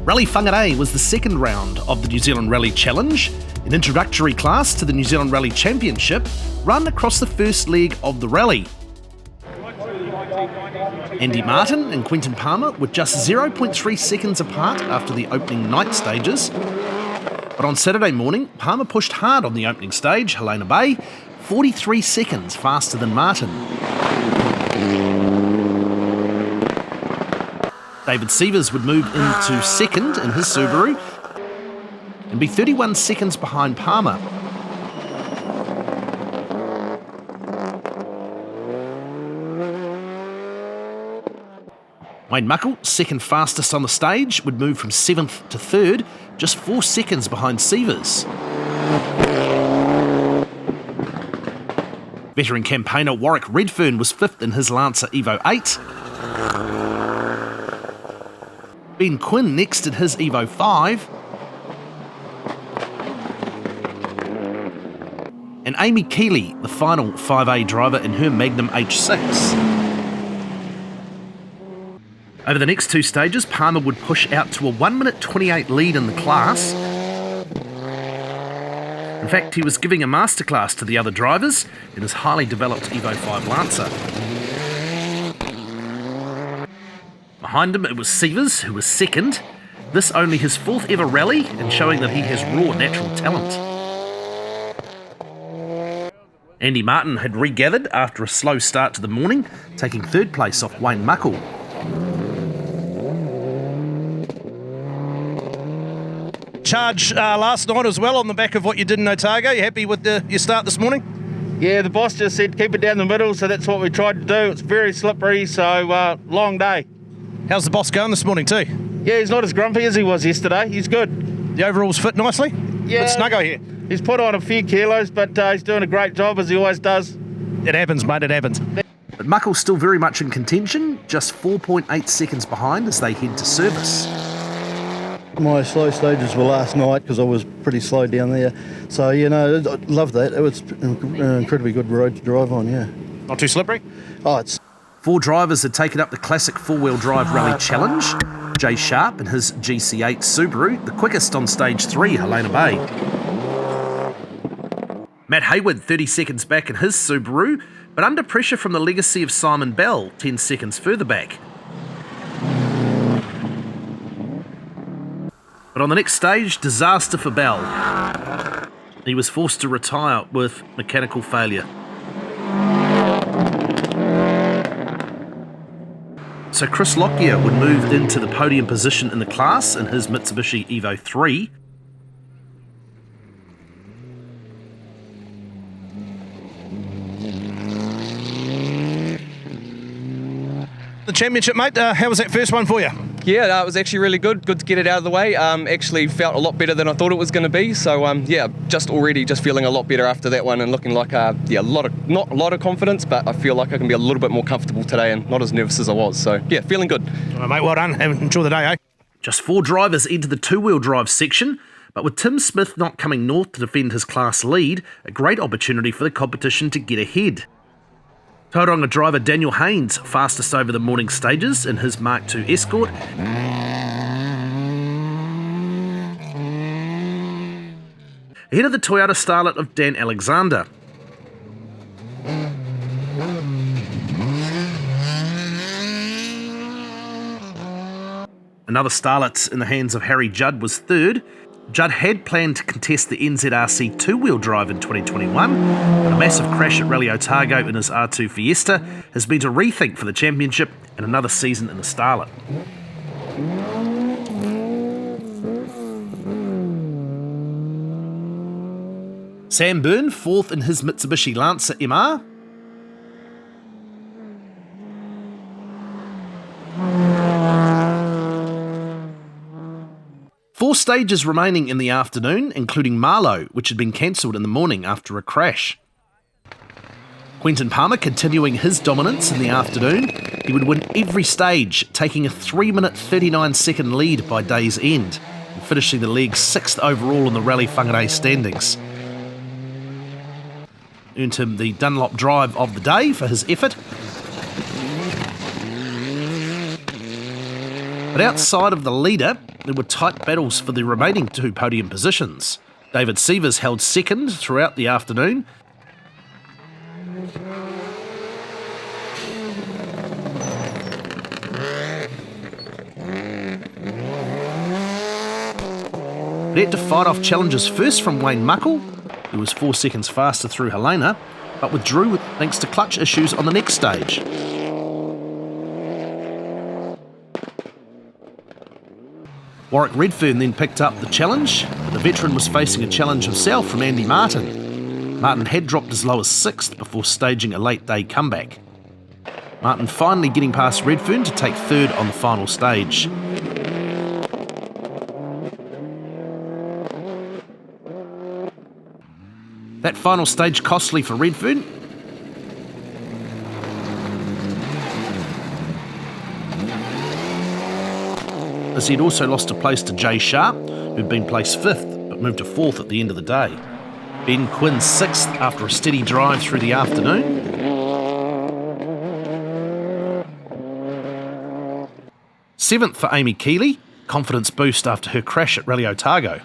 Rally Whangarei was the second round of the New Zealand Rally Challenge, an introductory class to the New Zealand Rally Championship, run across the first leg of the rally. Andy Martin and Quentin Palmer were just 0.3 seconds apart after the opening night stages. But on Saturday morning, Palmer pushed hard on the opening stage, Helena Bay, 43 seconds faster than Martin. David Sievers would move into second in his Subaru and be 31 seconds behind Palmer. Wayne Muckle, second fastest on the stage, would move from 7th to 3rd, just 4 seconds behind Sievers. Veteran campaigner Warwick Redfern was 5th in his Lancer Evo 8. Ben Quinn next in his Evo 5. And Amy Keeley, the final 5A driver in her Magnum H6. Over the next two stages, Palmer would push out to a 1 minute 28 lead in the class. In fact, he was giving a masterclass to the other drivers in his highly developed Evo 5 Lancer. Behind him, it was Sievers, who was second. This only his 4th ever rally, and showing that he has raw natural talent. Andy Martin had regathered after a slow start to the morning, taking 3rd place off Wayne Muckle. Charge last night as well on the back of what you did in Otago. You happy with your start this morning? Yeah, the boss just said keep it down the middle, so that's what we tried to do. It's very slippery, so long day. How's the boss going this morning too? Yeah, he's not as grumpy as he was yesterday. He's good. The overalls fit nicely? Yeah. Bit snuggo here. He's put on a few kilos, but he's doing a great job as he always does. It happens, mate, it happens. But Muckle's still very much in contention, just 4.8 seconds behind as they head to service. My slow stages were last night because I was pretty slow down there. So, I love that. It was an incredibly good road to drive on, yeah. Not too slippery? Oh, it's... 4 drivers had taken up the classic four-wheel drive rally challenge. Jay Sharp in his GC8 Subaru, the quickest on stage 3, Helena Bay. Matt Hayward, 30 seconds back in his Subaru, but under pressure from the legacy of Simon Bell, 10 seconds further back. But on the next stage, disaster for Bell. He was forced to retire with mechanical failure. So Chris Lockyer would move into the podium position in the class in his Mitsubishi Evo 3. The championship, mate, how was that first one for you? Yeah, it was actually really good. Good to get it out of the way. Actually felt a lot better than I thought it was going to be. So just feeling a lot better after that one and looking like not a lot of confidence, but I feel like I can be a little bit more comfortable today and not as nervous as I was. So yeah, feeling good. All right, mate, well done. Enjoy the day, eh? Just 4 drivers enter the two-wheel drive section, but with Tim Smith not coming north to defend his class lead, a great opportunity for the competition to get ahead. Tauranga driver Daniel Haynes, fastest over the morning stages in his Mark II Escort. Ahead of the Toyota starlet of Dan Alexander. Another starlet in the hands of Harry Judd was 3rd. Judd had planned to contest the NZRC two-wheel drive in 2021, but a massive crash at Rally Otago in his R2 Fiesta has meant a rethink for the championship and another season in the starlet. Sam Byrne, 4th in his Mitsubishi Lancer MR. Four stages remaining in the afternoon, including Marlow, which had been cancelled in the morning after a crash. Quentin Palmer continuing his dominance in the afternoon. He would win every stage, taking a 3 minute 39 second lead by day's end, and finishing the leg 6th overall in the Rally Whangarei standings. Earned him the Dunlop drive of the day for his effort. But outside of the leader, there were tight battles for the remaining 2 podium positions. David Sievers held second throughout the afternoon. He had to fight off challenges first from Wayne Muckle, who was 4 seconds faster through Helena, but withdrew thanks to clutch issues on the next stage. Warwick Redfern then picked up the challenge, but the veteran was facing a challenge himself from Andy Martin. Martin had dropped as low as 6th before staging a late day comeback. Martin finally getting past Redfern to take 3rd on the final stage. That final stage costly for Redfern. As he'd also lost a place to Jay Sharp, who'd been placed 5th but moved to 4th at the end of the day. Ben Quinn 6th after a steady drive through the afternoon. Seventh for Amy Keeley, confidence boost after her crash at Rally Otago.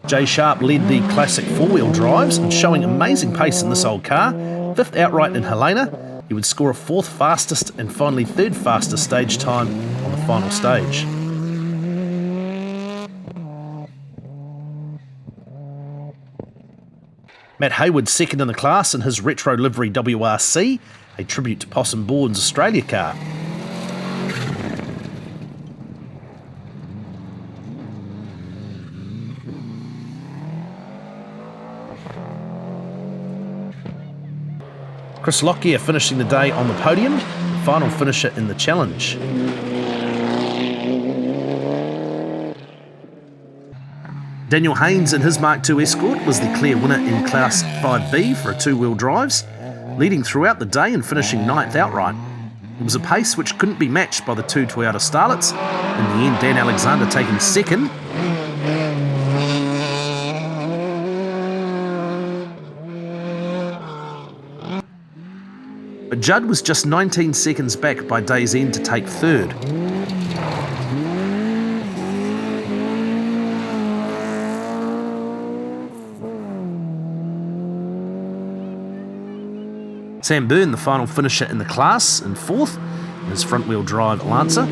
Jay Sharp led the classic 4-wheel drives and showing amazing pace in this old car. 5th outright in Helena, he would score a 4th fastest and finally 3rd fastest stage time on the final stage. Matt Hayward 2nd in the class in his retro livery WRC, a tribute to Possum Bourne's Australia car. Chris Lockyer finishing the day on the podium, final finisher in the challenge. Daniel Haynes in his Mark II Escort was the clear winner in Class 5B for a 2-wheel drives, leading throughout the day and finishing 9th outright. It was a pace which couldn't be matched by the 2 Toyota Starlets. In the end, Dan Alexander taking 2nd. But Judd was just 19 seconds back by day's end to take 3rd. Sam Byrne, the final finisher in the class, in 4th, in his front-wheel drive Lancer.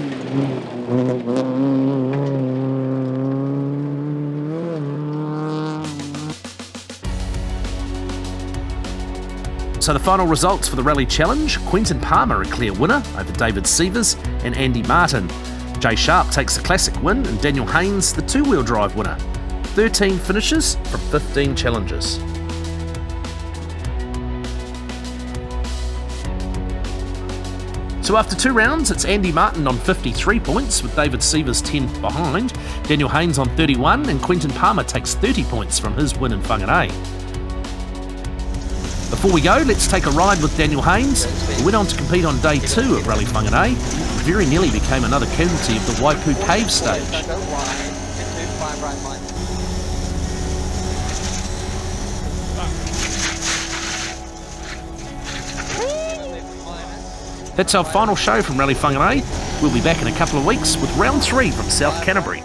So the final results for the Rally Challenge: Quentin Palmer a clear winner over David Sievers and Andy Martin. Jay Sharp takes the classic win and Daniel Haynes the 2-wheel drive winner. 13 finishes from 15 challenges. So after 2 rounds, it's Andy Martin on 53 points with David Sievers 10 behind, Daniel Haynes on 31 and Quentin Palmer takes 30 points from his win in Whangarei. Before we go, let's take a ride with Daniel Haynes, who went on to compete on day 2 of Rally Whangarei, and very nearly became another casualty of the Waipu Cave stage. That's our final show from Rally Whangarei. We'll be back in a couple of weeks with round 3 from South Canterbury.